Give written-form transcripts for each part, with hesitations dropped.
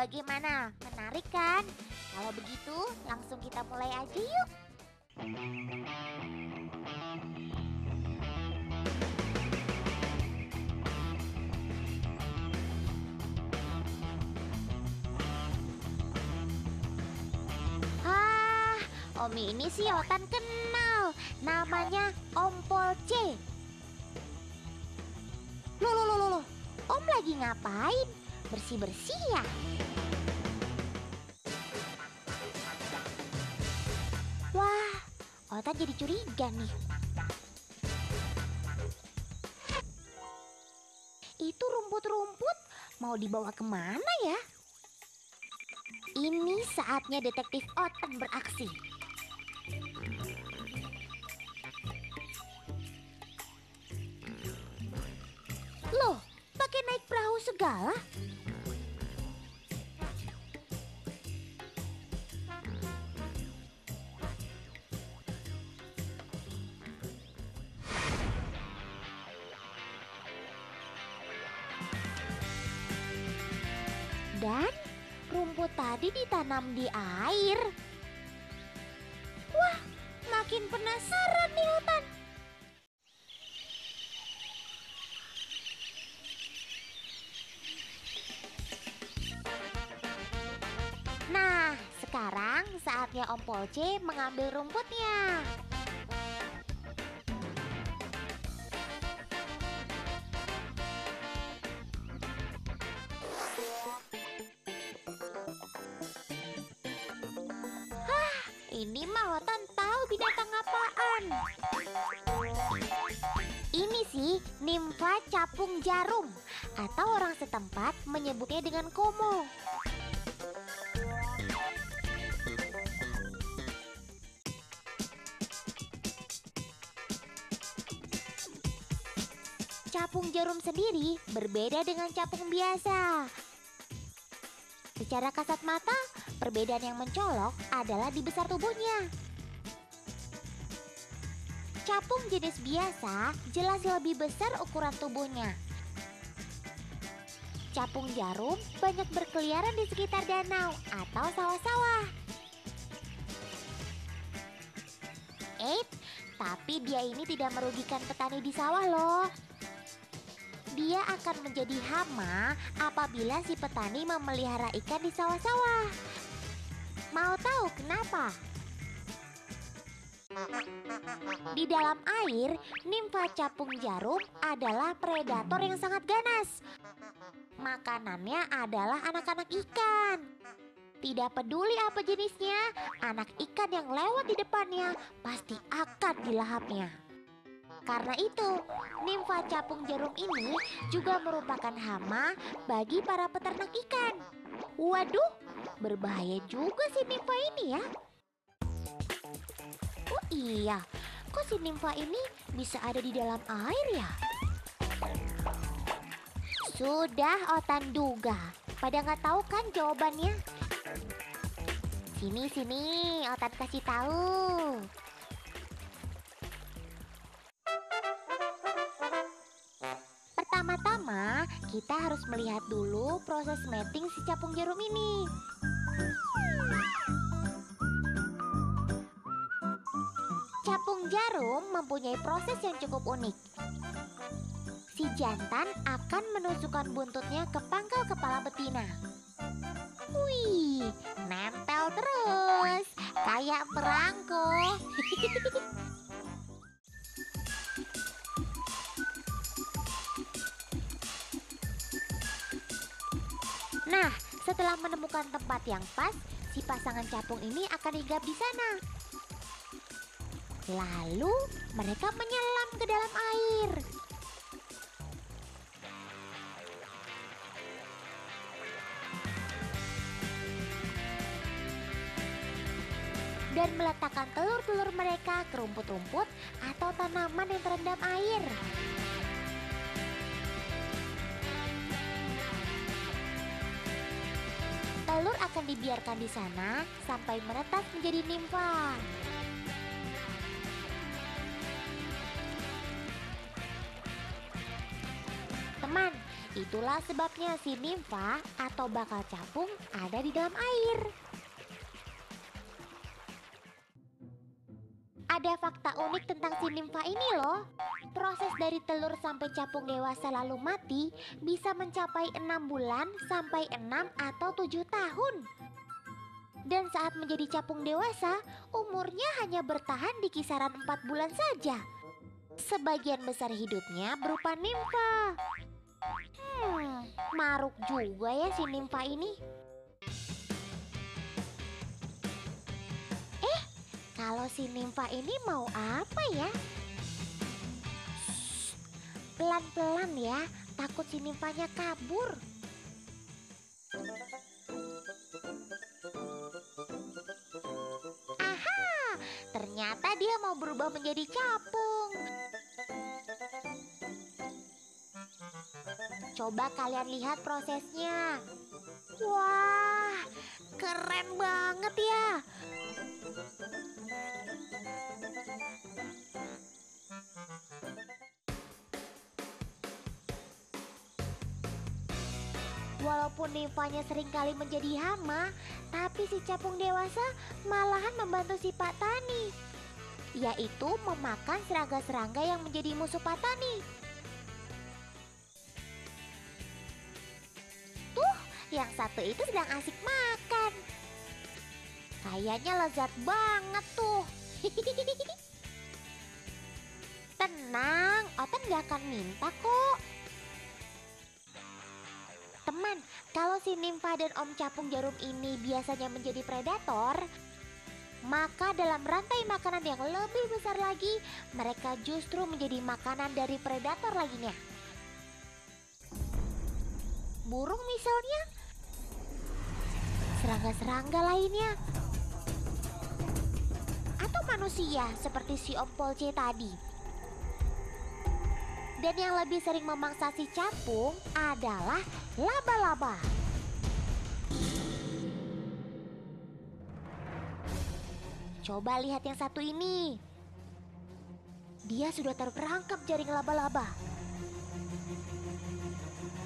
bagaimana? Menarik kan? Kalau begitu, langsung kita mulai aja yuk. Om ini sih Otan kenal. Namanya Om Polce. Loh. Om lagi ngapain? Bersih-bersih ya? Wah, Otan jadi curiga nih. Itu rumput-rumput mau dibawa kemana ya? Ini saatnya detektif Otan beraksi. Loh, pakai naik perahu segala? Dan rumput tadi ditanam di air. Wah, makin penasaran nih Otan. Nah, sekarang saatnya Om Polce mengambil rumputnya. Ini mah Otan tahu binatang apaan. Ini sih nimfa capung jarum, atau orang setempat menyebutnya dengan komo. Capung jarum sendiri berbeda dengan capung biasa. Secara kasat mata, perbedaan yang mencolok adalah di besar tubuhnya. Capung jenis biasa jelas lebih besar ukuran tubuhnya. Capung jarum banyak berkeliaran di sekitar danau atau sawah-sawah. Tapi dia ini tidak merugikan petani di sawah loh. Dia akan menjadi hama apabila si petani memelihara ikan di sawah-sawah. Mau tahu kenapa? Di dalam air, nimfa capung jarum adalah predator yang sangat ganas. Makanannya adalah anak-anak ikan. Tidak peduli apa jenisnya, anak ikan yang lewat di depannya pasti akan dilahapnya. Karena itu, nimfa capung jarum ini juga merupakan hama bagi para peternak ikan. Waduh, berbahaya juga si nimfa ini ya. Oh iya, kok si nimfa ini bisa ada di dalam air ya? Sudah Otan duga, pada nggak tahu kan jawabannya? Sini, Otan kasih tahu. Pertama-tama, kita harus melihat dulu proses mating si capung jarum ini. Capung jarum mempunyai proses yang cukup unik. Si jantan akan menusukkan buntutnya ke pangkal kepala betina. Wih, nempel terus, kayak perangko. Nah, setelah menemukan tempat yang pas, si pasangan capung ini akan hinggap di sana. Lalu mereka menyelam ke dalam air. Dan meletakkan telur-telur mereka ke rumput-rumput atau tanaman yang terendam air. Telur akan dibiarkan di sana sampai menetas menjadi nimfa. Teman, Itulah sebabnya si nimfa atau bakal capung ada di dalam air. Ada fakta unik tentang si nimfa ini loh. Proses dari telur sampai capung dewasa lalu mati bisa mencapai 6 bulan sampai 6 atau 7 tahun. Dan saat menjadi capung dewasa, umurnya hanya bertahan di kisaran 4 bulan saja. Sebagian besar hidupnya berupa nimfa. Maruk juga ya si nimfa ini. Kalau si nimfa ini mau apa ya? Pelan-pelan ya, takut si nimfanya kabur. Aha, ternyata dia mau berubah menjadi capung. Coba kalian lihat prosesnya. Wah, keren banget ya. Walaupun nimfanya seringkali menjadi hama, tapi si capung dewasa malahan membantu si Pak Tani, yaitu memakan serangga-serangga yang menjadi musuh Pak Tani. Tuh, yang satu itu sedang asik makan. Kayaknya lezat banget tuh. Tenang, Otan gak akan minta kok. Teman, kalau si nimfa dan Om Capung Jarum ini biasanya menjadi predator, maka dalam rantai makanan yang lebih besar lagi, mereka justru menjadi makanan dari predator lainnya. Burung misalnya, serangga-serangga lainnya, atau manusia seperti si Om Polce tadi. Dan yang lebih sering memangsa si capung adalah laba-laba. Coba lihat yang satu ini. Dia sudah terperangkap jaring laba-laba.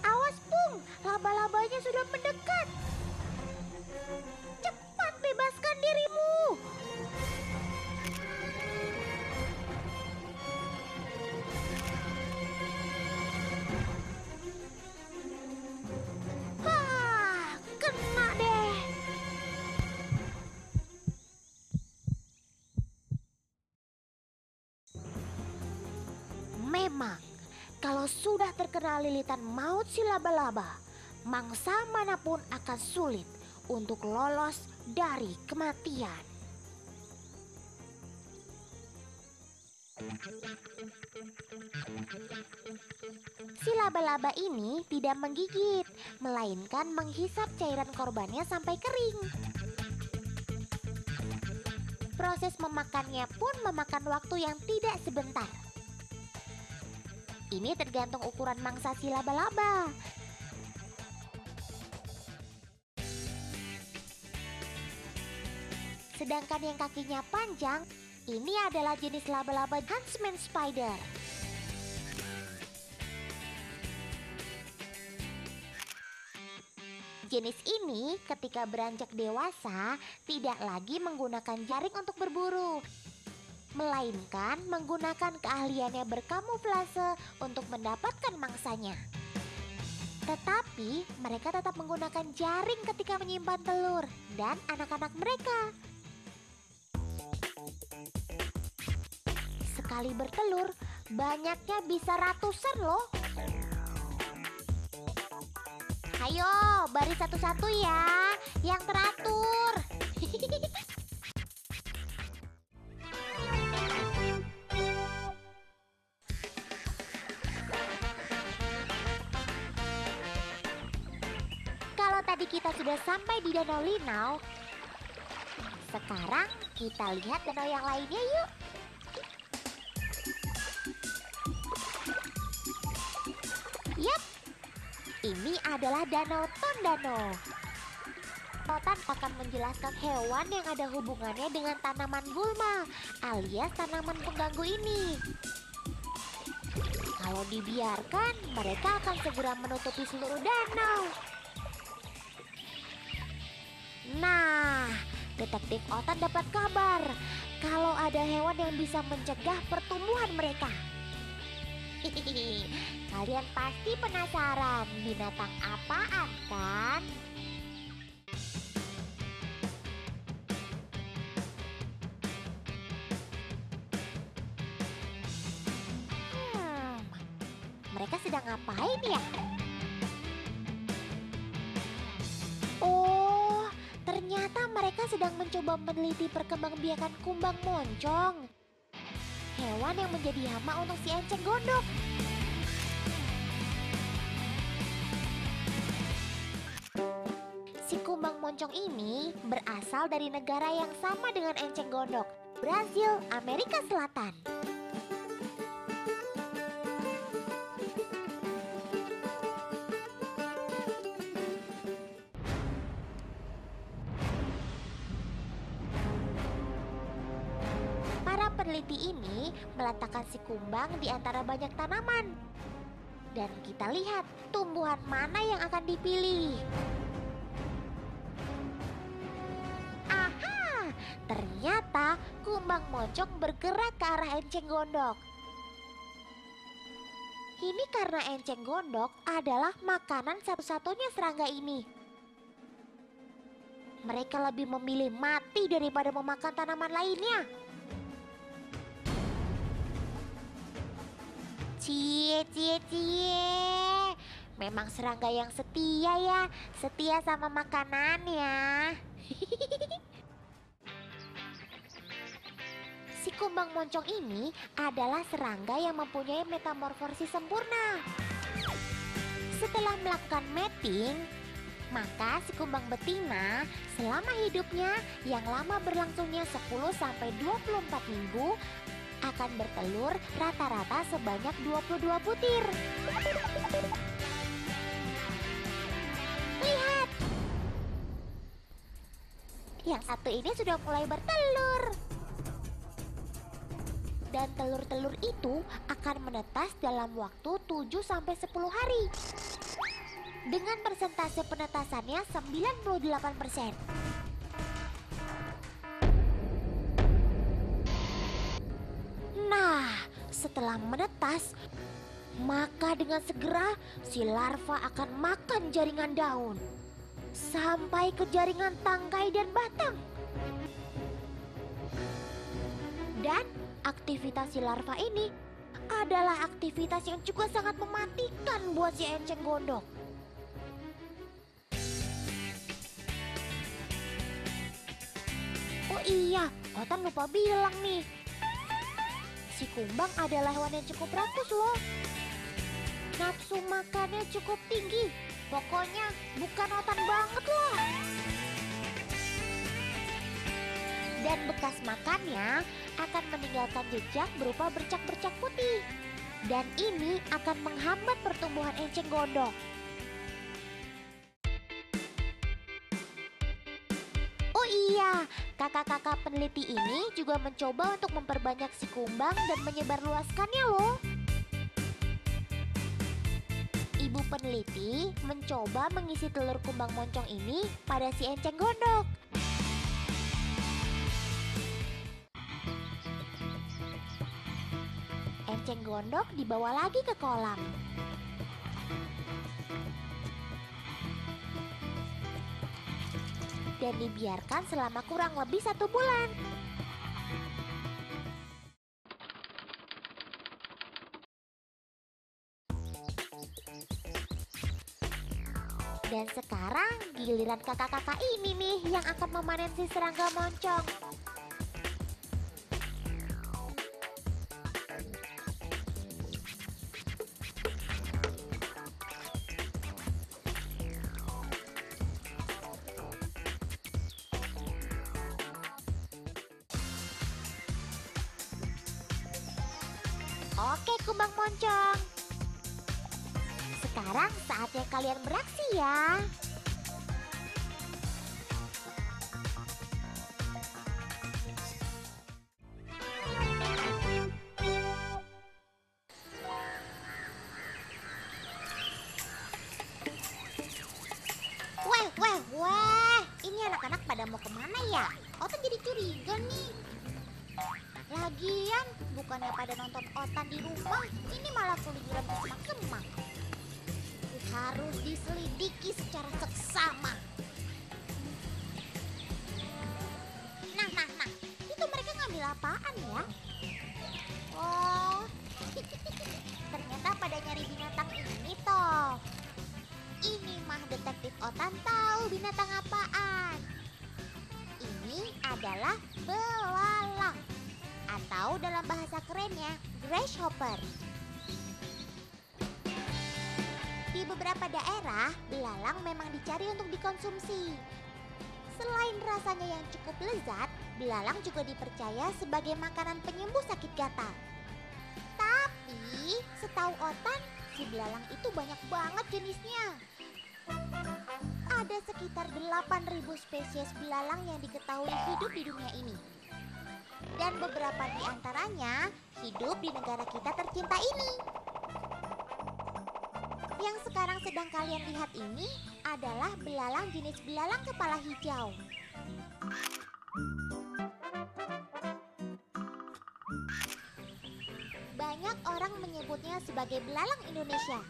Awas Pung, laba-labanya sudah mendekat. Cepat bebaskan dirimu. Memang, kalau sudah terkena lilitan maut si laba-laba, mangsa manapun akan sulit untuk lolos dari kematian. Si laba-laba ini tidak menggigit, melainkan menghisap cairan korbannya sampai kering. Proses memakannya pun memakan waktu yang tidak sebentar. Ini tergantung ukuran mangsa si laba-laba. Sedangkan yang kakinya panjang, ini adalah jenis laba-laba Huntsman Spider. Jenis ini ketika beranjak dewasa tidak lagi menggunakan jaring untuk berburu, melainkan menggunakan keahliannya berkamuflase untuk mendapatkan mangsanya. Tetapi mereka tetap menggunakan jaring ketika menyimpan telur dan anak-anak mereka. Sekali bertelur, banyaknya bisa ratusan loh. Ayo, baris satu-satu ya, yang teratur. Kalau tadi kita sudah sampai di Danau Linau, sekarang kita lihat danau yang lainnya yuk. Yap, ini adalah Danau Tondano. Otan akan menjelaskan hewan yang ada hubungannya dengan tanaman gulma alias tanaman pengganggu ini. Kalau dibiarkan, mereka akan segera menutupi seluruh danau. Nah, Detektif Otan dapat kabar kalau ada hewan yang bisa mencegah pertumbuhan mereka. Kalian pasti penasaran binatang apaan kan? Mereka sedang ngapain ya? Oh, ternyata mereka sedang mencoba meneliti perkembangbiakan kumbang moncong. Hewan yang menjadi hama untuk si enceng gondok. Si kumbang moncong ini berasal dari negara yang sama dengan enceng gondok, Brasil, Amerika Selatan. Para peneliti ini meletakkan si kumbang di antara banyak tanaman. Dan kita lihat tumbuhan mana yang akan dipilih. Aha, ternyata kumbang moncong bergerak ke arah enceng gondok. Ini karena enceng gondok adalah makanan satu-satunya serangga ini. Mereka lebih memilih mati daripada memakan tanaman lainnya. Cie, cie, cie. Memang serangga yang setia ya, setia sama makanannya. Si kumbang moncong ini adalah serangga yang mempunyai metamorfosis sempurna. Setelah melakukan mating, maka si kumbang betina selama hidupnya yang lama berlangsungnya 10-24 minggu akan bertelur rata-rata sebanyak 22 butir. Lihat! Yang satu ini sudah mulai bertelur. Dan telur-telur itu akan menetas dalam waktu 7-10 hari. Dengan persentase penetasannya 98%. Nah, setelah menetas, maka dengan segera si larva akan makan jaringan daun sampai ke jaringan tangkai dan batang. Dan aktivitas si larva ini adalah aktivitas yang juga sangat mematikan buat si enceng gondok. Oh iya, Otan lupa bilang nih. Si kumbang adalah hewan yang cukup rakus loh. Nafsu makannya cukup tinggi. Pokoknya bukan Otan banget loh. Dan bekas makannya akan meninggalkan jejak berupa bercak-bercak putih. Dan ini akan menghambat pertumbuhan enceng gondok. Oh iya, kakak-kakak peneliti ini juga mencoba untuk memperbanyak si kumbang dan menyebarluaskannya loh. Ibu peneliti mencoba mengisi telur kumbang moncong ini pada si enceng gondok. Enceng gondok dibawa lagi ke kolam. Dan dibiarkan selama kurang lebih 1 bulan. Dan sekarang giliran kakak-kakak ini nih yang akan memanen si serangga moncong. Oke kumbang moncong. Sekarang saatnya kalian beraksi ya. jadi curiga nih. Lagian bukannya pada nonton Otan di rumah, ini malah keluyuran ke semak-semak. Harus diselidiki secara seksama. Nah, itu mereka ngambil apaan ya? Oh, ternyata pada nyari binatang ini toh. Ini mah detektif Otan tahu binatang apaan. Ini adalah belalang, atau dalam bahasa kerennya grasshopper. Di beberapa daerah, belalang memang dicari untuk dikonsumsi. Selain rasanya yang cukup lezat, belalang juga dipercaya sebagai makanan penyembuh sakit gatal. Tapi, setahu Otan, si belalang itu banyak banget jenisnya. Ada sekitar 8.000 spesies belalang yang diketahui hidup di dunia ini. Dan beberapa di antaranya hidup di negara kita tercinta ini. Yang sekarang sedang kalian lihat ini adalah belalang jenis belalang kepala hijau. Banyak orang menyebutnya sebagai belalang Indonesia.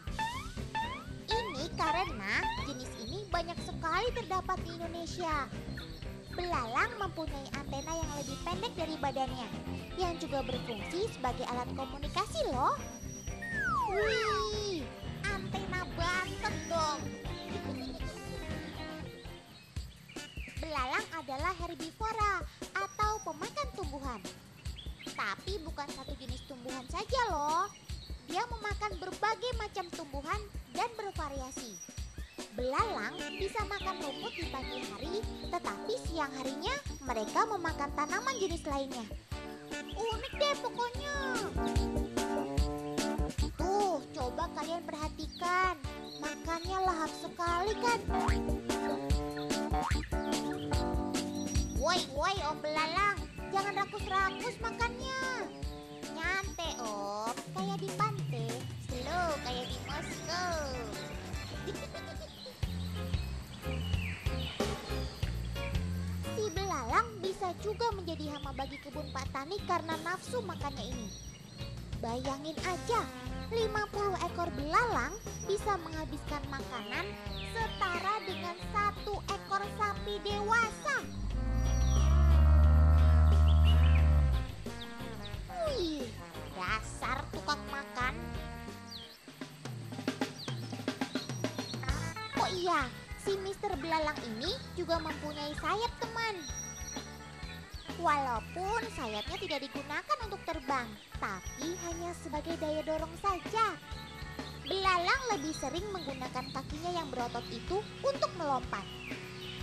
Ini karena jenis ini banyak sekali terdapat di Indonesia. Belalang mempunyai antena yang lebih pendek dari badannya, yang juga berfungsi sebagai alat komunikasi loh. Wih, antena bantet dong. Belalang adalah herbivora atau pemakan tumbuhan. Tapi bukan satu jenis tumbuhan saja loh. Dia memakan berbagai macam tumbuhan dan bervariasi. Belalang bisa makan rumput di pagi hari, tetapi siang harinya mereka memakan tanaman jenis lainnya. Unik deh pokoknya. Tuh, coba kalian perhatikan. Makannya lahap sekali kan? Woi, Om Belalang, jangan rakus-rakus makannya. Nyantai, Om, kayak di pantai, slow kayak di Moskow. Si belalang bisa juga menjadi hama bagi kebun Pak Tani karena nafsu makannya ini. Bayangin aja, 50 ekor belalang bisa menghabiskan makanan setara dengan 1 ekor sapi dewasa. Wih, dasar tukang makan. Oh iya, si Mister Belalang ini juga mempunyai sayap, teman. Walaupun sayapnya tidak digunakan untuk terbang, tapi hanya sebagai daya dorong saja. Belalang lebih sering menggunakan kakinya yang berotot itu untuk melompat.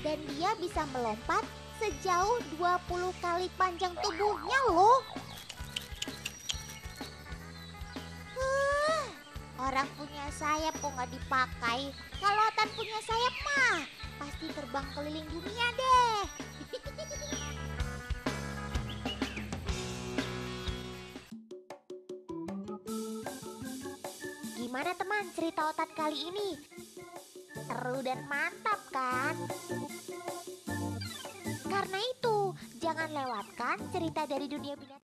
Dan dia bisa melompat sejauh 20 kali panjang tubuhnya loh. Orang punya sayap kok nggak dipakai. Kalau Otan punya sayap mah pasti terbang keliling dunia deh. Gimana teman cerita Otan kali ini? Seru dan mantap kan? Karena itu, jangan lewatkan cerita dari dunia binatang.